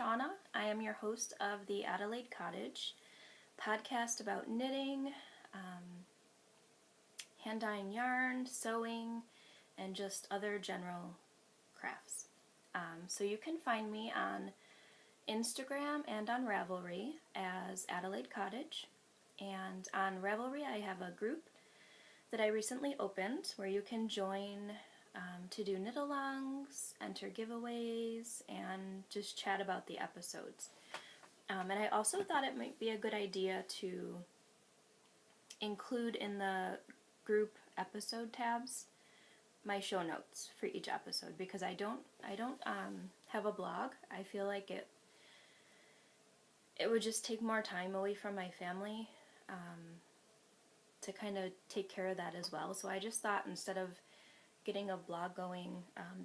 Shawna. I am your host of the Adelaide Cottage podcast about knitting, hand dyeing yarn, sewing, and just other general crafts. So you can find me on Instagram and on Ravelry as Adelaide Cottage. And on Ravelry I have a group that I recently opened where you can join to do knit-alongs, enter giveaways, and just chat about the episodes. And I also thought it might be a good idea to include in the group episode tabs my show notes for each episode, because I don't have a blog. I feel like it would just take more time away from my family to kind of take care of that as well. So I just thought, instead of getting a blog going,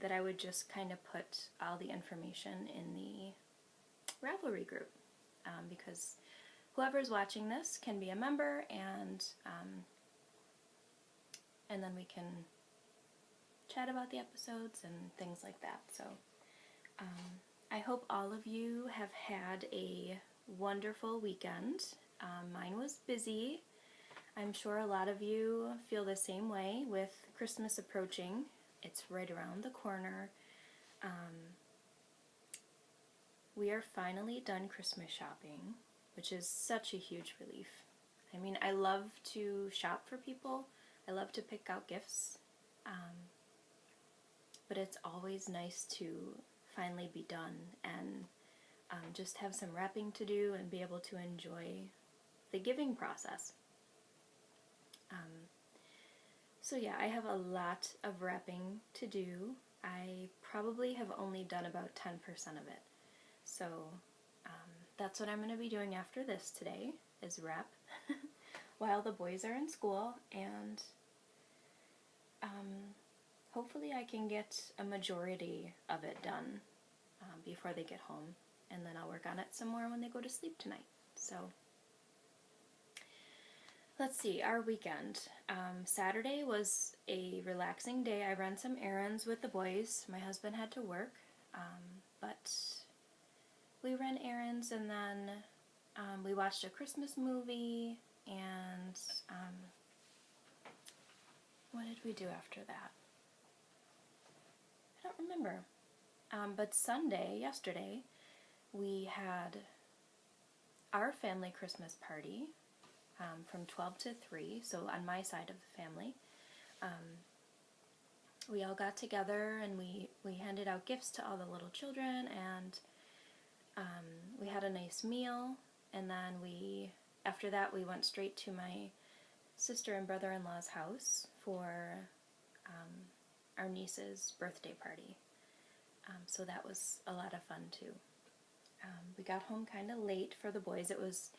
that I would just kind of put all the information in the Ravelry group, because whoever's watching this can be a member, and then we can chat about the episodes and things like that. So I hope all of you have had a wonderful weekend. Mine was busy. I'm sure a lot of you feel the same way with Christmas approaching. It's right around the corner. We are finally done Christmas shopping, which is such a huge relief. I mean, I love to shop for people. I love to pick out gifts. But it's always nice to finally be done and just have some wrapping to do and be able to enjoy the giving process. So yeah, I have a lot of wrapping to do. I probably have only done about 10% of it. So that's what I'm going to be doing after this today, is wrap while the boys are in school, and hopefully I can get a majority of it done before they get home, and then I'll work on it some more when they go to sleep tonight. So let's see, our weekend. Saturday was a relaxing day. I ran some errands with the boys. My husband had to work, but we ran errands, and then we watched a Christmas movie, and what did we do after that? I don't remember. But Sunday, yesterday, we had our family Christmas party from 12 to 3, so on my side of the family. We all got together and we handed out gifts to all the little children, and we had a nice meal, and then after that we went straight to my sister and brother-in-law's house for our niece's birthday party. So that was a lot of fun too. We got home kind of late for the boys. It was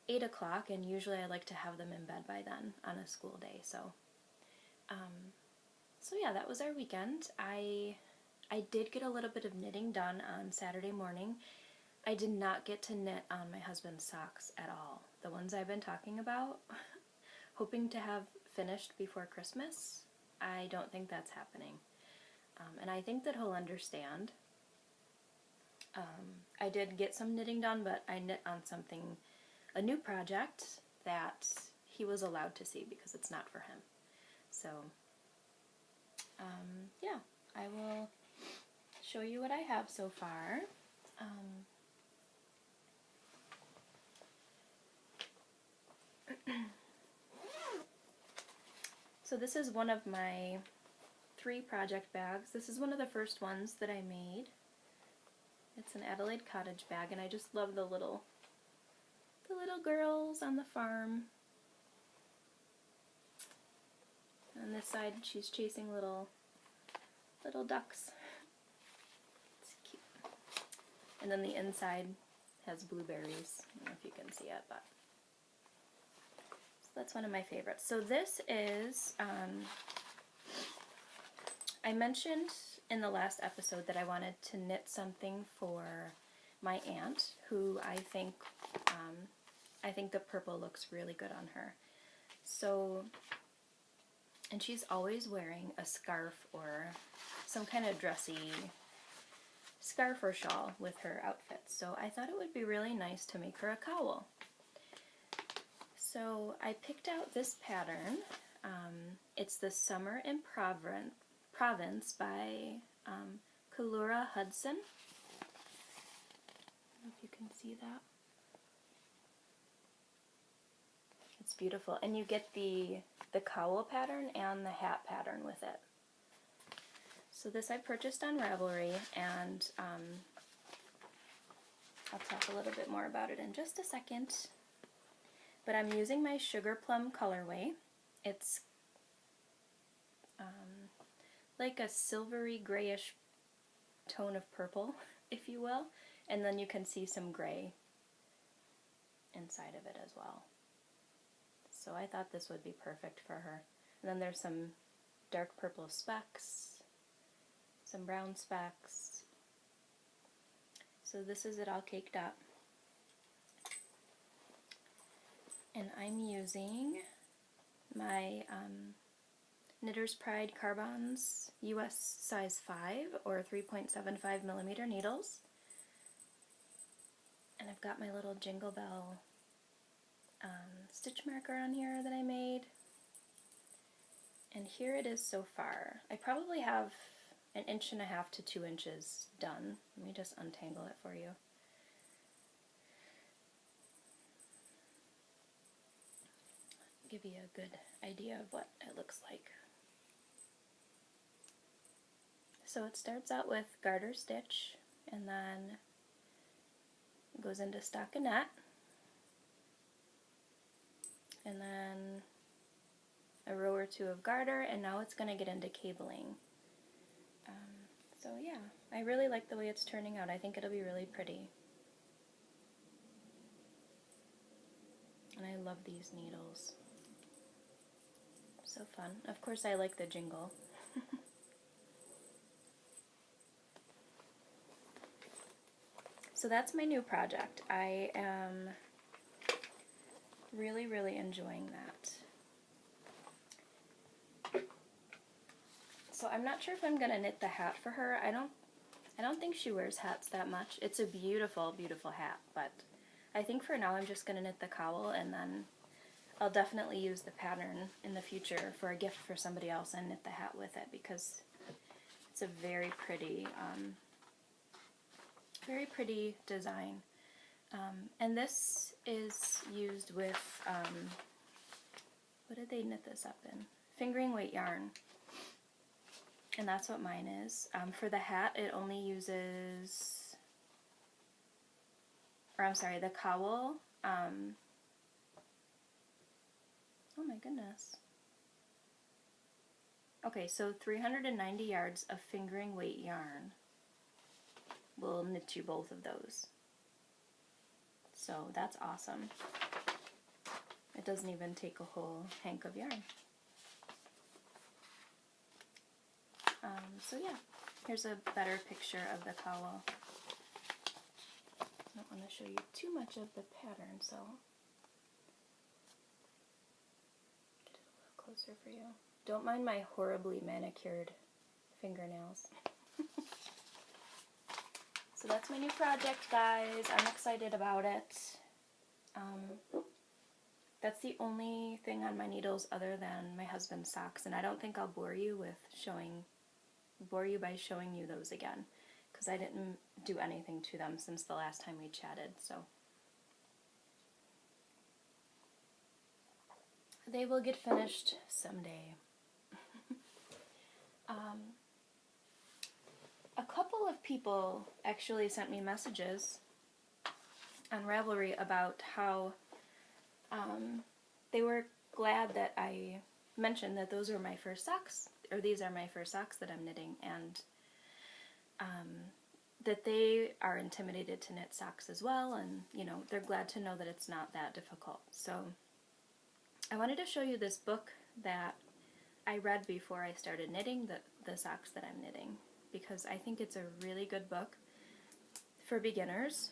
8 o'clock, and usually I like to have them in bed by then on a school day. So yeah, that was our weekend. I did get a little bit of knitting done on Saturday morning. I did not get to knit on my husband's socks at all. The ones I've been talking about, hoping to have finished before Christmas, I don't think that's happening. And I think that he'll understand. I did get some knitting done, but I knit on a new project that he was allowed to see because it's not for him. So, yeah, I will show you what I have so far. So this is one of my 3 project bags. This is one of the first ones that I made. It's an Adelaide Cottage bag, and I just love the little girls on the farm. On this side, she's chasing little ducks. It's cute. And then the inside has blueberries. I don't know if you can see it, but so that's one of my favorites. So this is, I mentioned in the last episode that I wanted to knit something for my aunt, who I think the purple looks really good on her. So, and she's always wearing a scarf or some kind of dressy scarf or shawl with her outfit. So I thought it would be really nice to make her a cowl. So I picked out this pattern. It's the Summer in Province by Kalura Hudson. I don't know if you can see that. It's beautiful. And you get the cowl pattern and the hat pattern with it. So this I purchased on Ravelry, and I'll talk a little bit more about it in just a second. But I'm using my Sugar Plum colorway. It's like a silvery grayish tone of purple, if you will, and then you can see some gray inside of it as well. So I thought this would be perfect for her. And then there's some dark purple specks, some brown specks. So this is it all caked up. And I'm using my Knitter's Pride Carbons US size 5 or 3.75 millimeter needles. And I've got my little Jingle Bell stitch marker on here that I made. And here it is so far. I probably have 1.5 inches to 2 inches done. Let me just untangle it for you. Give you a good idea of what it looks like. So it starts out with garter stitch, and then goes into stockinette, and then a row or two of garter, and now it's going to get into cabling. So yeah, I really like the way it's turning out. I think it'll be really pretty. And I love these needles. So fun. Of course I like the jingle. So that's my new project. I am really, really enjoying that. So I'm not sure if I'm gonna knit the hat for her. I don't think she wears hats that much. It's a beautiful, beautiful hat, but I think for now I'm just gonna knit the cowl, and then I'll definitely use the pattern in the future for a gift for somebody else and knit the hat with it, because it's a very pretty design. And this is used with, what did they knit this up in? Fingering weight yarn. And that's what mine is. For the hat, it only uses, or I'm sorry, the cowl, oh my goodness. Okay, so 390 yards of fingering weight yarn will knit you both of those. So that's awesome. It doesn't even take a whole hank of yarn. So yeah, here's a better picture of the cowl. I don't want to show you too much of the pattern, so get it a little closer for you. Don't mind my horribly manicured fingernails. So that's my new project, guys. I'm excited about it. That's the only thing on my needles other than my husband's socks, and I don't think I'll bore you by showing you those again, because I didn't do anything to them since the last time we chatted. So they will get finished someday. A couple of people actually sent me messages on Ravelry about how they were glad that I mentioned that those are my first socks, or these are my first socks that I'm knitting, and that they are intimidated to knit socks as well, and you know, they're glad to know that it's not that difficult. So I wanted to show you this book that I read before I started knitting the socks that I'm knitting, because I think it's a really good book for beginners.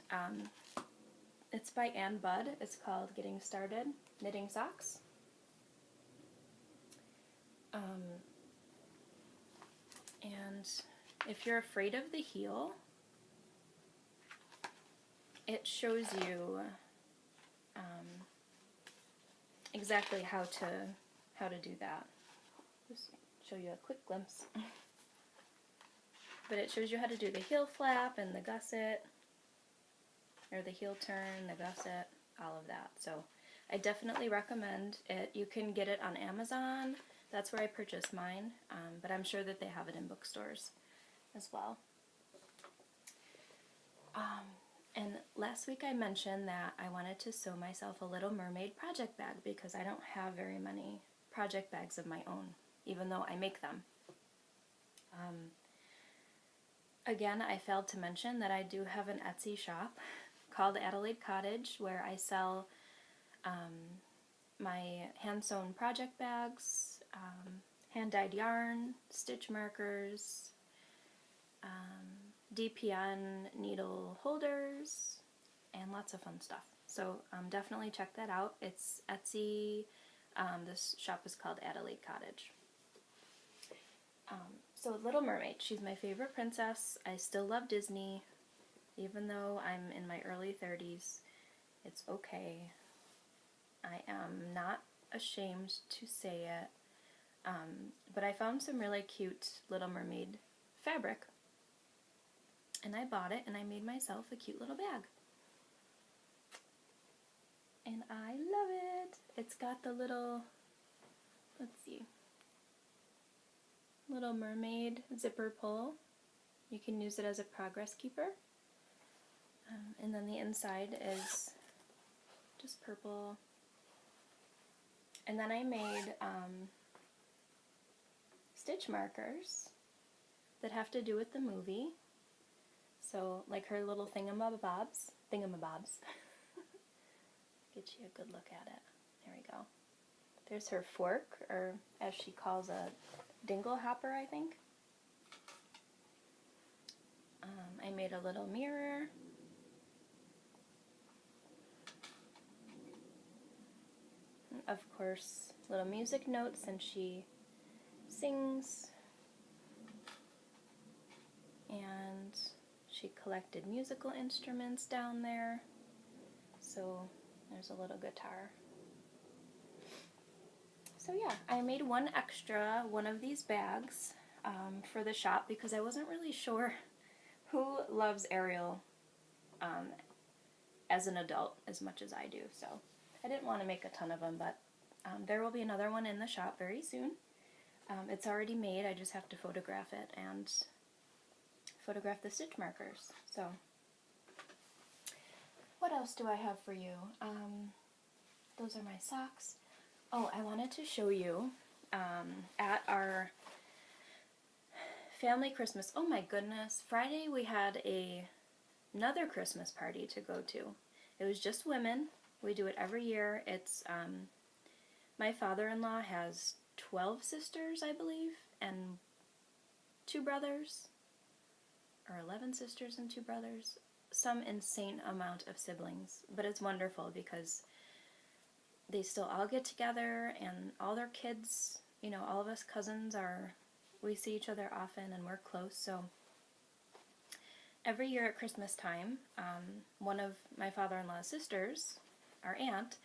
It's by Ann Budd. It's called Getting Started Knitting Socks. And if you're afraid of the heel, it shows you exactly how to do that. Just show you a quick glimpse. But it shows you how to do the heel flap and the gusset, or the heel turn, the gusset, all of that. So I definitely recommend it. You can get it on Amazon. That's where I purchased mine, but I'm sure that they have it in bookstores as well. And last week I mentioned that I wanted to sew myself a Little Mermaid project bag because I don't have very many project bags of my own, even though I make them. Again, I failed to mention that I do have an Etsy shop called Adelaide Cottage where I sell my hand-sewn project bags, hand-dyed yarn, stitch markers, DPN needle holders, and lots of fun stuff. So definitely check that out. It's Etsy. This shop is called Adelaide Cottage. So Little Mermaid, she's my favorite princess. I still love Disney, even though I'm in my early 30s. It's okay. I am not ashamed to say it. But I found some really cute Little Mermaid fabric, and I bought it, and I made myself a cute little bag. And I love it. It's got the little, let's see, Little Mermaid zipper pull. You can use it as a progress keeper. And then the inside is just purple. And then I made stitch markers that have to do with the movie. So like her little thingamabobs. Get you a good look at it. There we go. There's her fork, or as she calls a dingle hopper, I think. I made a little mirror. And of course, little music notes, and she sings. And she collected musical instruments down there. So there's a little guitar. So yeah, I made one of these bags for the shop because I wasn't really sure who loves Ariel as an adult as much as I do. So I didn't want to make a ton of them, but there will be another one in the shop very soon. It's already made, I just have to photograph it and photograph the stitch markers. So what else do I have for you? Those are my socks. Oh, I wanted to show you at our family Christmas. Oh my goodness, Friday we had another Christmas party to go to. It was just women. We do it every year. It's my father-in-law has 12 sisters, I believe, and 2 brothers, or 11 sisters and 2 brothers. Some insane amount of siblings, but it's wonderful because they still all get together, and all their kids, you know, all of us cousins we see each other often and we're close. So every year at Christmas time, one of my father-in-law's sisters, our aunt,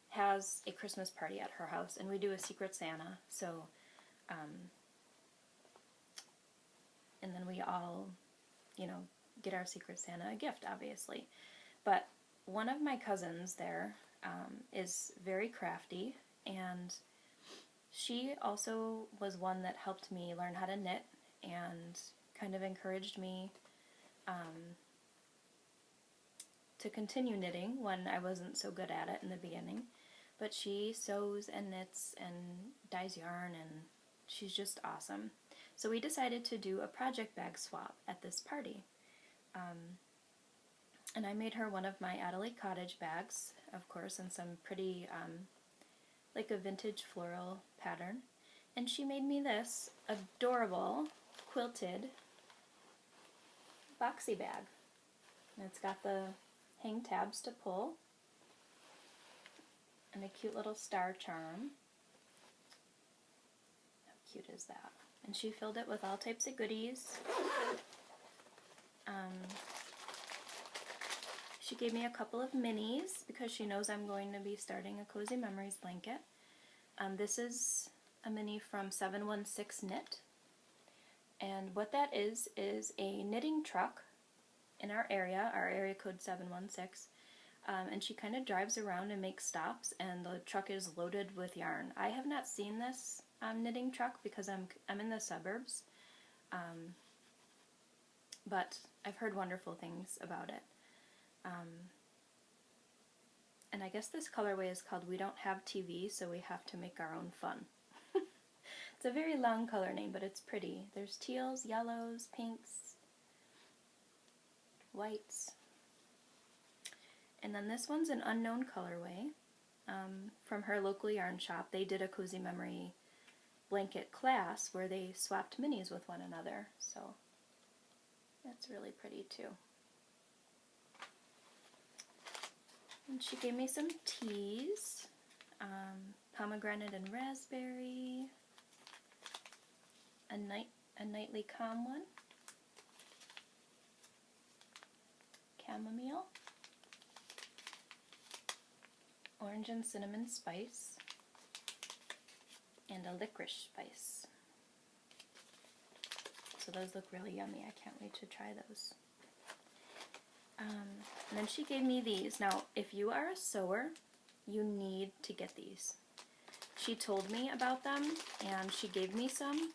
has a Christmas party at her house, and we do a Secret Santa. So, and then we all, you know, get our Secret Santa a gift, obviously. But one of my cousins there is very crafty, and she also was one that helped me learn how to knit and kind of encouraged me to continue knitting when I wasn't so good at it in the beginning. But she sews and knits and dyes yarn, and she's just awesome. So we decided to do a project bag swap at this party. And I made her one of my Adelaide Cottage bags, of course, in some pretty, like a vintage floral pattern. And she made me this adorable quilted boxy bag. And it's got the hang tabs to pull, and a cute little star charm. How cute is that? And she filled it with all types of goodies. She gave me a couple of minis because she knows I'm going to be starting a Cozy Memories blanket. This is a mini from 716 Knit. And what that is a knitting truck in our area code 716. And she kind of drives around and makes stops, and the truck is loaded with yarn. I have not seen this knitting truck because I'm in the suburbs, but I've heard wonderful things about it. And I guess this colorway is called We Don't Have TV, so we have to make our own fun. It's a very long color name, but it's pretty. There's teals, yellows, pinks, whites. And then this one's an unknown colorway from her local yarn shop. They did a Cozy Memory blanket class where they swapped minis with one another, so that's really pretty too. And she gave me some teas, pomegranate and raspberry, a nightly calm one, chamomile, orange and cinnamon spice, and a licorice spice. So those look really yummy. I can't wait to try those. And then she gave me these. Now, if you are a sewer, you need to get these. She told me about them, and she gave me some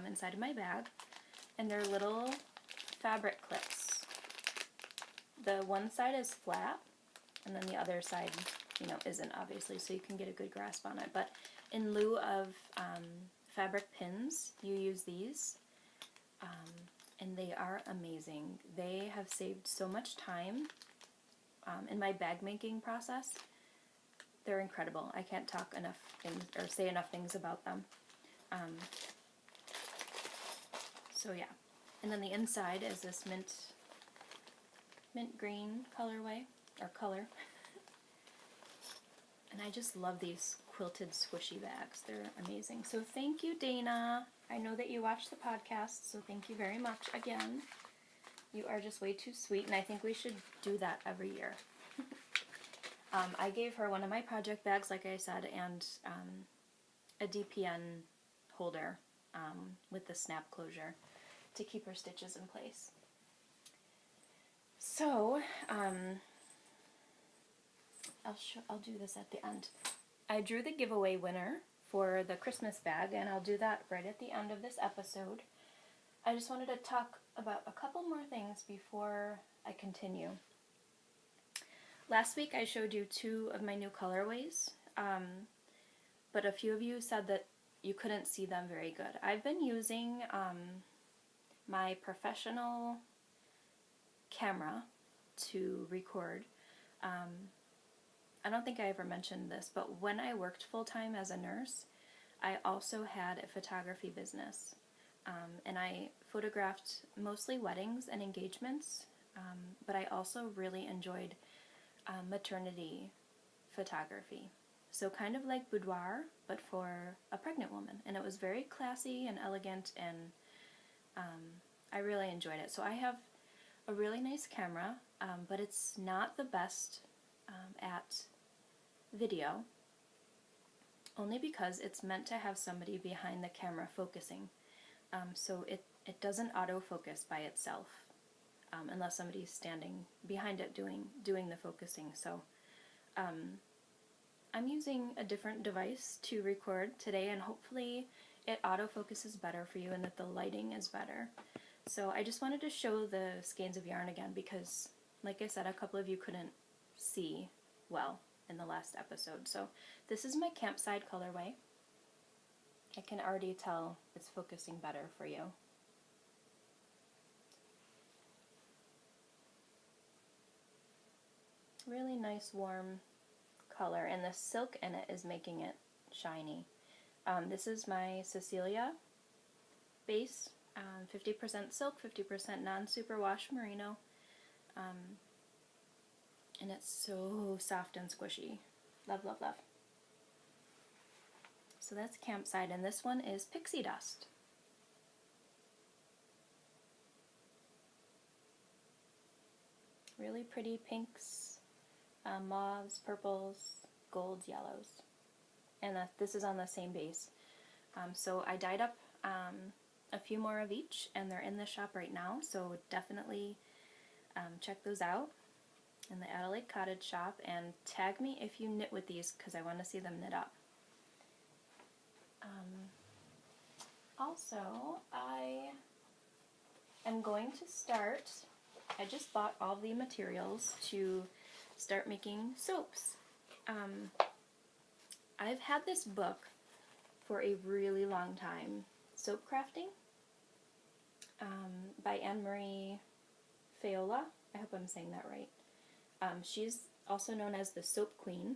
inside of my bag, and they're little fabric clips. The one side is flat, and then the other side, isn't, obviously, so you can get a good grasp on it. But in lieu of fabric pins, you use these. And they are amazing. They have saved so much time in my bag making process. They're incredible. I can't talk enough things or say enough things about them. So yeah. And then the inside is this mint green colorway, or color. And I just love these quilted squishy bags. They're amazing. So thank you, Dana. I know that you watch the podcast, so thank you very much again. You are just way too sweet, and I think we should do that every year. I gave her one of my project bags, like I said, and a DPN holder with the snap closure to keep her stitches in place. So, I'll do this at the end. I drew the giveaway winner for the Christmas bag, and I'll do that right at the end of this episode. I just wanted to talk about a couple more things before I continue. Last week I showed you 2 of my new colorways, but a few of you said that you couldn't see them very good. I've been using my professional camera to record. I don't think I ever mentioned this, but when I worked full-time as a nurse, I also had a photography business, and I photographed mostly weddings and engagements, but I also really enjoyed maternity photography. So kind of like boudoir, but for a pregnant woman, and it was very classy and elegant, and I really enjoyed it. So I have a really nice camera, but it's not the best at video, only because it's meant to have somebody behind the camera focusing. So it doesn't autofocus by itself, unless somebody's standing behind it doing the focusing. So I'm using a different device to record today, and hopefully it autofocuses better for you and that the lighting is better. So I just wanted to show the skeins of yarn again because, like I said, a couple of you couldn't see well in the last episode. So this is my campside colorway. I can already tell it's focusing better for you. Really nice warm color, and the silk in it is making it shiny. This is my Cecilia base, 50% silk, 50% non-superwash merino. And it's so soft and squishy. Love, love, love. So that's Campside, and this one is Pixie Dust. really pretty pinks, mauves, purples, golds, yellows. And this is on the same base. So I dyed up a few more of each, and they're in the shop right now, so definitely check those out in the Adelaide Cottage shop, and tag me if you knit with these because I want to see them knit up. Also, I am going to start, I just bought all the materials to start making soaps. I've had this book for a really long time, Soap Crafting, by Anne-Marie Fayola. I hope I'm saying that right. She's also known as the Soap Queen,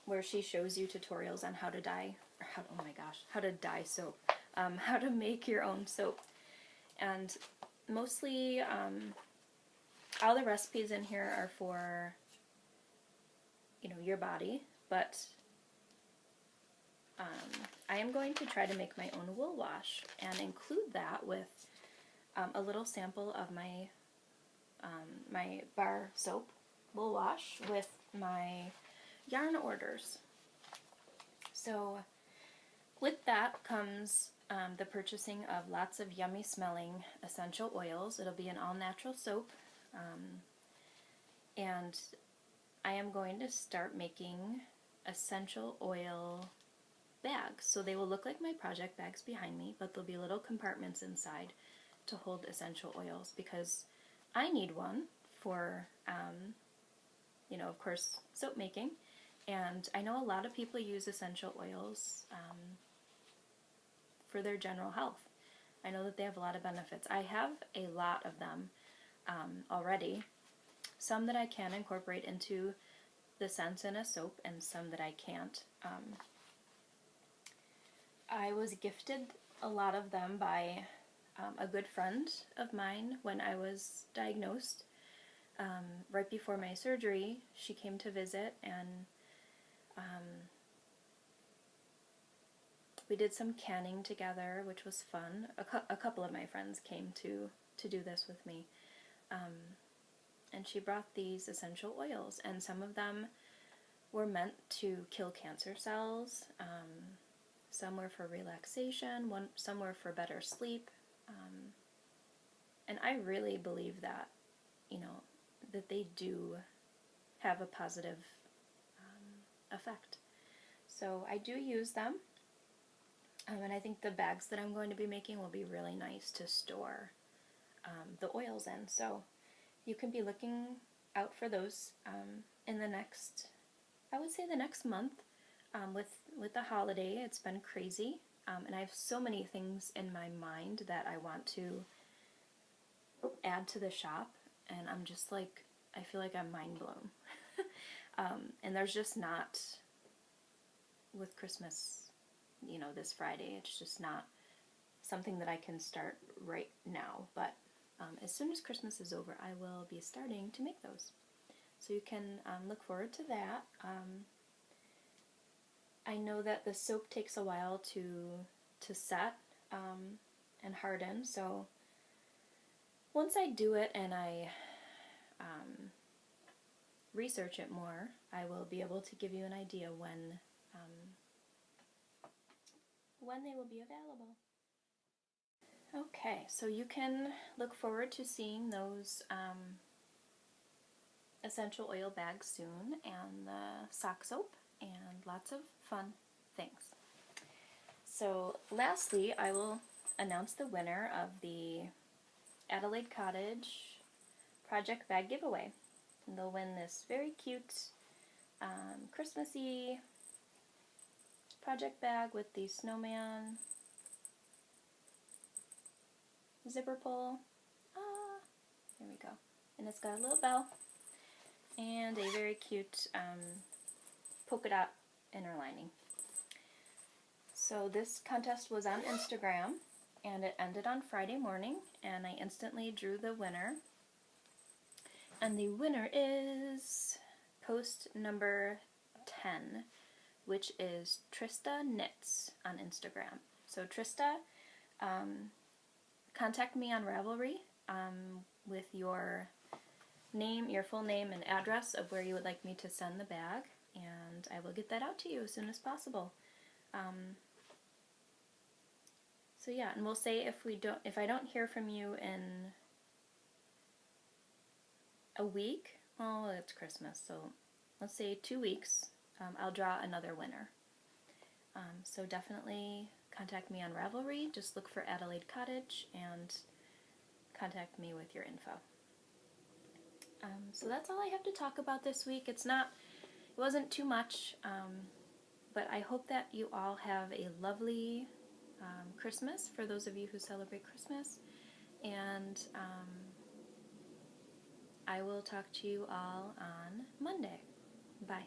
where she shows you tutorials on how to dye, how to dye soap, how to make your own soap. And mostly, all the recipes in here are for, your body, but I am going to try to make my own wool wash and include that with a little sample of my my bar soap wool wash with my yarn orders. So with that comes the purchasing of lots of yummy smelling essential oils. It'll be an all-natural soap, and I am going to start making essential oil bags. So they will look like my project bags behind me, but there'll be little compartments inside to hold essential oils, because I need one for, of course, soap making. And I know a lot of people use essential oils for their general health. I know that they have a lot of benefits. I have a lot of them already. Some that I can incorporate into the scents in a soap, and some that I can't. I was gifted a lot of them by a good friend of mine when I was diagnosed. Right before my surgery, she came to visit, and we did some canning together, which was fun. A couple of my friends came to do this with me. And she brought these essential oils, and some of them were meant to kill cancer cells. Some were for relaxation, some were for better sleep. And I really believe that, that they do have a positive effect. So I do use them, and I think the bags that I'm going to be making will be really nice to store the oils in. So you can be looking out for those in the next, I would say the next month. With the holiday, it's been crazy, and I have so many things in my mind that I want to add to the shop, and I'm just like, I feel like I'm mind blown. And there's just not, with Christmas, this Friday, it's just not something that I can start right now, but as soon as Christmas is over, I will be starting to make those. So you can look forward to that. I know that the soap takes a while to set and harden, so once I do it and I research it more, I will be able to give you an idea when they will be available. Okay, so you can look forward to seeing those essential oil bags soon, and the sock soap, and lots of fun things. So lastly, I will announce the winner of the Adelaide Cottage Project Bag Giveaway. And they'll win this very cute Christmassy project bag with the snowman zipper pull. There we go. And it's got a little bell and a very cute polka dot inner lining. So this contest was on Instagram, and it ended on Friday morning, and I instantly drew the winner. And the winner is post number 10, which is Trista Knits on Instagram. So Trista, contact me on Ravelry. with your name, your full name and address of where you would like me to send the bag, and I will get that out to you as soon as possible. So yeah, and we'll say if I don't hear from you in a week, oh, it's Christmas, so let's say 2 weeks, I'll draw another winner. So definitely contact me on Ravelry. Just look for Adelaide Cottage and contact me with your info. So that's all I have to talk about this week. It wasn't too much, but I hope that you all have a lovely Christmas for those of you who celebrate Christmas, and I will talk to you all on Monday. Bye.